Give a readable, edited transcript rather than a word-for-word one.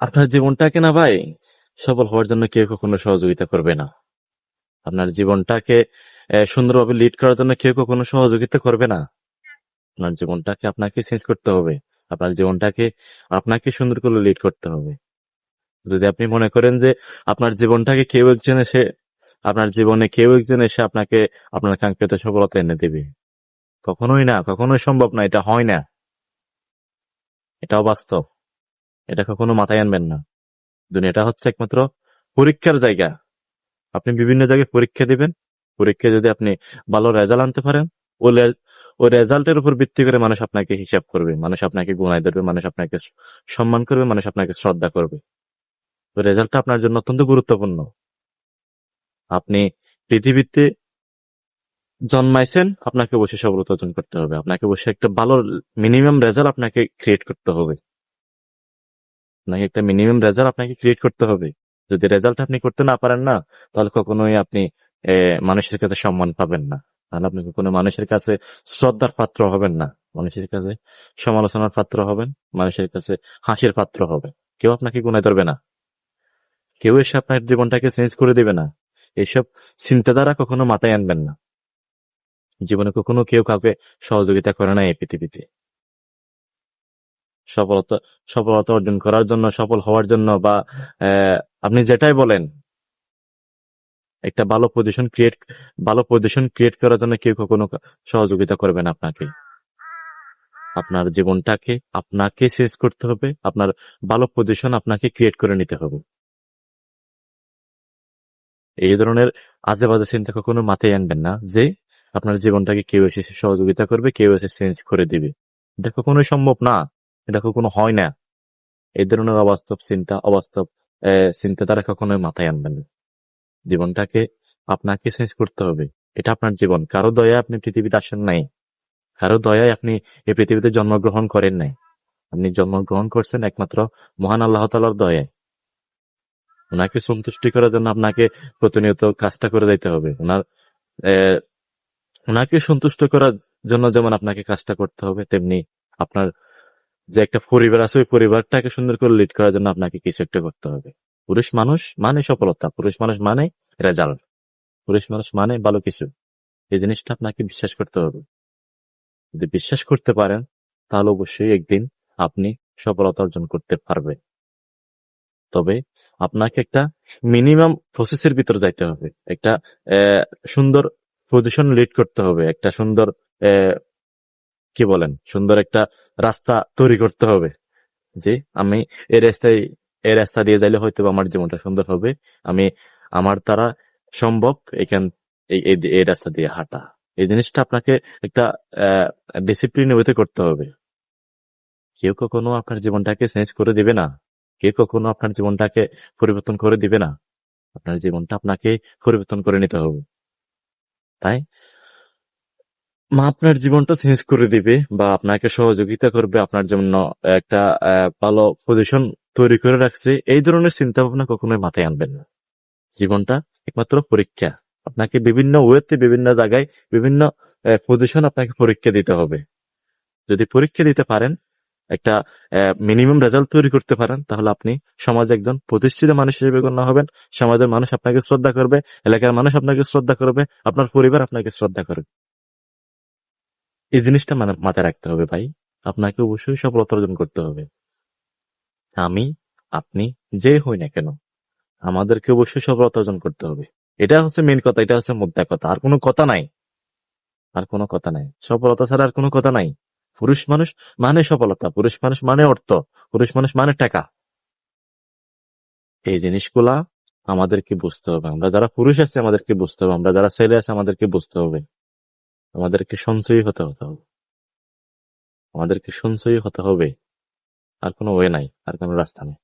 আপনার জীবনটাকে না ভাই সফল হওয়ার জন্য কেউ কখনো সহযোগিতা করবে না। আপনার জীবনটাকে সুন্দরভাবে লিড করার জন্য কেউ কখনো সহযোগিতা করবে না। আপনার জীবনটাকে আপনাকে চেঞ্জ করতে হবে। আপনার জীবনটাকে আপনাকে সুন্দর করে লিড করতে হবে। যদি আপনি মনে করেন যে আপনার জীবনটাকে আপনার জীবনে কেউ একজন এসে আপনাকে আপনার কাঙ্ক্ষিত সফলতা এনে দেবে, কখনোই না, কখনোই সম্ভব না, এটা হয় না, এটাও বাস্তব। এটা কখনো মাথায় আনবেন না। দুনিয়াটা হচ্ছে একমাত্র পরীক্ষার জায়গা। আপনি বিভিন্ন জায়গায় পরীক্ষা দিবেন। পরীক্ষায় যদি আপনি ভালো রেজাল্ট আনতে পারেন, ওই ওই রেজাল্টের উপর ভিত্তি করে মানুষ আপনাকে হিসাব করবে, মানুষ আপনাকে গুনায় ধরবে, মানুষ আপনাকে সম্মান করবে, মানুষ আপনাকে শ্রদ্ধা করবে। তো রেজাল্টটা আপনার জন্য অত্যন্ত গুরুত্বপূর্ণ। আপনি পৃথিবীতে জন্মাইছেন, আপনাকে অবশ্যই সফলতা অর্জন করতে হবে। আপনাকে অবশ্যই একটা ভালো মিনিমাম রেজাল্ট আপনাকে ক্রিয়েট করতে হবে। আপনাকে ক্রিয়েট করতে হবে। যদি রেজাল্ট আপনি করতে না পারেন না, তাহলে কখনোই আপনি মানুষের কাছে সম্মান পাবেন না। তাহলে আপনি কখনো মানুষের কাছে শ্রদ্ধার পাত্র হবেন না। মানুষের কাছে সমালোচনার পাত্র হবেন, মানুষের কাছে হাসির পাত্র হবেন। কেউ আপনাকে গুনায় ধরবে না, কেউ এসে আপনার জীবনটাকে চেঞ্জ করে দিবে না। এইসব চিন্তাধারা কখনো মাথায় আনবেন না। জীবনে কখনো কেউ কাউকে সহযোগিতা করে না এই পৃথিবীতে। সফলতা সফলতা অর্জন করার জন্য, সফল হওয়ার জন্য বা আপনি যেটাই বলেন, একটা ভালো পজিশন ক্রিয়েট করার জন্য কেউ কখনো সহযোগিতা করবে না আপনাকে। আপনার জীবনটাকে আপনাকে চেঞ্জ করতে হবে। আপনার ভালো পজিশন আপনাকে ক্রিয়েট করে নিতে হবে। এই ধরনের আজে বাজে চিন্তা কখনো মাথায় আনবেন না যে আপনার জীবনটাকে কেউ এসে সহযোগিতা করবে, কেউ এসে চেঞ্জ করে দিবে। এটা কখনোই সম্ভব না, এটা কখনো হয় না। এই ধরনের অবাস্তব চিন্তাধারা কখনোই মাথায় আনবেন না। জীবনটাকে আপনাকে চেঞ্জ করতে হবে। এটা আপনার জীবন। কারো দয়ায় আপনি পৃথিবীতে আসেন নাই, কারো দয়ায় আপনি এই পৃথিবীতে জন্মগ্রহণ করেন নাই। আপনি জন্মগ্রহণ করছেন একমাত্র মহান আল্লাহ তাআলার দয়ায়। ওনাকে সন্তুষ্টি করার জন্য আপনাকে প্রতিনিয়ত কাজটা করে যাইতে হবে। ওনাকে সন্তুষ্ট করার জন্য যেমন আপনাকে কাজটা করতে হবে, তেমনি আপনার যে একটা পরিবার আছে, ওই পরিবারটাকে সুন্দর করে লিড করার জন্য আপনাকে কিছু একটা করতে হবে। পুরুষ মানুষ মানে সফলতা, পুরুষ মানুষ মানে রেজাল্ট, পুরুষ মানুষ মানে ভালো কিছু। এই জিনিসটা আপনাকে বিশ্বাস করতে হবে। যদি বিশ্বাস করতে পারেন, তাহলে অবশ্যই একদিন আপনি সফলতা অর্জন করতে পারবেন। তবে আপনাকে একটা মিনিমাম প্রসেসের ভিতর যাইতে হবে। একটা সুন্দর পজিশন লিড করতে হবে। একটা সুন্দর সুন্দর একটা রাস্তা তৈরি করতে হবে যে আমি এই রাস্তায় এই রাস্তা দিয়ে যাইলে হয়তো আমার জীবনটা সুন্দর হবে। আমি আমার দ্বারা সম্ভব এই রাস্তা দিয়ে হাঁটা। এই জিনিসটা আপনাকে একটা ডিসিপ্লিন ওয়েতে করতে হবে। কেউ কখনো আপনার জীবনটাকে চেঞ্জ করে দিবে না, কেউ কখনো আপনার জীবনটাকে পরিবর্তন করে দিবে না। আপনার জীবনটা আপনাকে পরিবর্তন করে নিতে হবে। তাই আপনার জীবনটা চেঞ্জ করে দিবে বা আপনাকে সহযোগিতা করবে, আপনার জন্য একটা ভালো পজিশন তৈরি করে রাখছে, এই ধরনের চিন্তা ভাবনা কখনোই মাথায় আনবেন না। জীবনটা একমাত্র পরীক্ষা। আপনাকে বিভিন্ন ওয়েতে, বিভিন্ন জায়গায়, বিভিন্ন পজিশন আপনাকে পরীক্ষা দিতে হবে। যদি পরীক্ষা দিতে পারেন, একটা মিনিমাম রেজাল্ট তৈরি করতে পারেন, তাহলে আপনি সমাজে একজন প্রতিষ্ঠিত মানুষ হিসেবে গণ্য হবেন। সমাজের মানুষ আপনাকে শ্রদ্ধা করবে, এলাকার মানুষ আপনাকে শ্রদ্ধা করবে, আপনার পরিবার আপনাকে শ্রদ্ধা করবে। এই জিনিসটা মাথায় রাখতে হবে ভাই। আপনাকে অবশ্যই সফলতা অর্জন করতে হবে। আমি, আপনি, যে হই না কেন, আমাদেরকে অবশ্যই সফলতা অর্জন করতে হবে। এটা হচ্ছে মেন কথা, এটা হচ্ছে মুদ্রা কথা। আর কোনো কথা নাই, আর কোনো কথা নাই। সফলতা ছাড়া আর কোনো কথা নাই। পুরুষ মানুষ মানে সফলতা, পুরুষ মানুষ মানে অর্থ, পুরুষ মানুষ মানে টাকা। এই জিনিসগুলা আমাদেরকে বুঝতে হবে। আমরা যারা পুরুষ আছে আমাদেরকে বুঝতে হবে, আমরা যারা ছেলে আছে আমাদেরকে বুঝতে হবে। আমাদেরকে সঞ্চয়ী হতে হবে, আমাদেরকে সঞ্চয়ী হতে হবে। আর কোনো ওয়ে নাই, আর কোনো রাস্তা নেই।